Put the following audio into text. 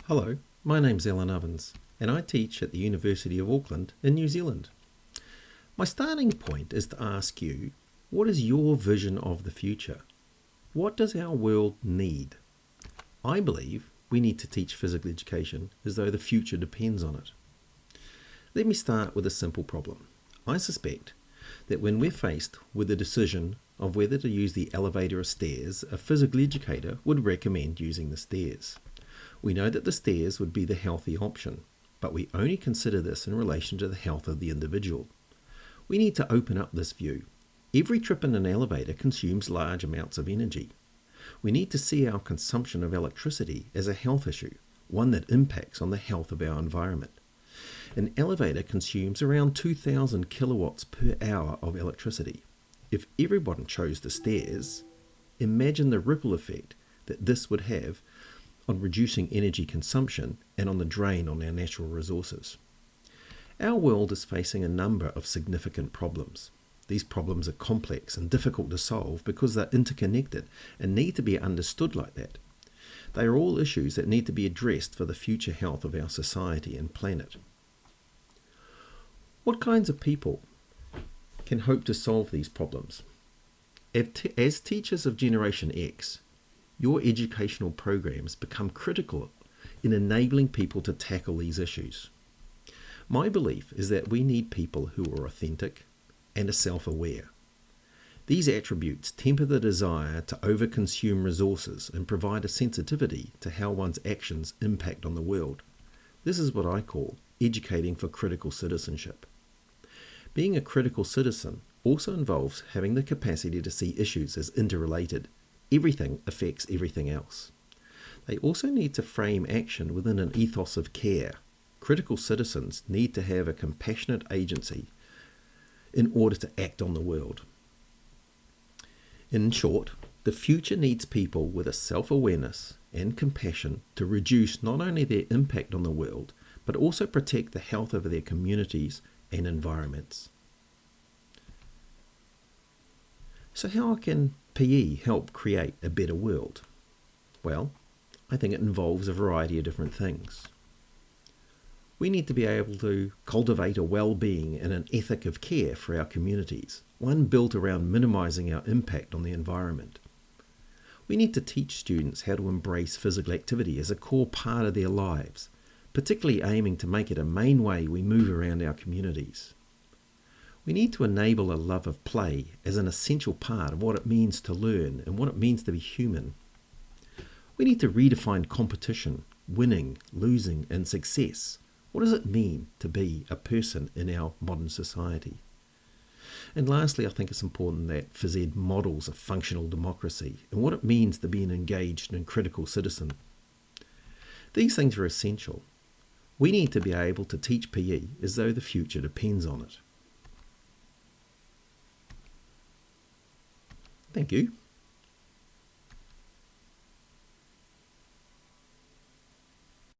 Hello, my name's Alan Ovens, and I teach at the University of Auckland in New Zealand. My starting point is to ask you, what is your vision of the future? What does our world need? I believe we need to teach physical education as though the future depends on it. Let me start with a simple problem. I suspect that when we're faced with the decision of whether to use the elevator or stairs, a physical educator would recommend using the stairs. We know that the stairs would be the healthy option, but we only consider this in relation to the health of the individual. We need to open up this view. Every trip in an elevator consumes large amounts of energy. We need to see our consumption of electricity as a health issue, one that impacts on the health of our environment. An elevator consumes around 2,000 kilowatts per hour of electricity. If everyone chose the stairs, imagine the ripple effect that this would have on reducing energy consumption and on the drain on our natural resources. Our world is facing a number of significant problems. These problems are complex and difficult to solve because they're interconnected and need to be understood like that. They are all issues that need to be addressed for the future health of our society and planet. What kinds of people can hope to solve these problems? As teachers of Generation X, your educational programs become critical in enabling people to tackle these issues. My belief is that we need people who are authentic and are self-aware. These attributes temper the desire to overconsume resources and provide a sensitivity to how one's actions impact on the world. This is what I call educating for critical citizenship. Being a critical citizen also involves having the capacity to see issues as interrelated. Everything affects everything else. They also need to frame action within an ethos of care. Critical citizens need to have a compassionate agency in order to act on the world. In short, the future needs people with a self-awareness and compassion to reduce not only their impact on the world, but also protect the health of their communities and environments. So how can PE help create a better world? Well, I think it involves a variety of different things. We need to be able to cultivate a well-being and an ethic of care for our communities, one built around minimizing our impact on the environment. We need to teach students how to embrace physical activity as a core part of their lives, particularly aiming to make it a main way we move around our communities. We need to enable a love of play as an essential part of what it means to learn and what it means to be human. We need to redefine competition, winning, losing, and success. What does it mean to be a person in our modern society? And lastly, I think it's important that phys ed models a functional democracy and what it means to be an engaged and critical citizen. These things are essential. We need to be able to teach PE as though the future depends on it. Thank you.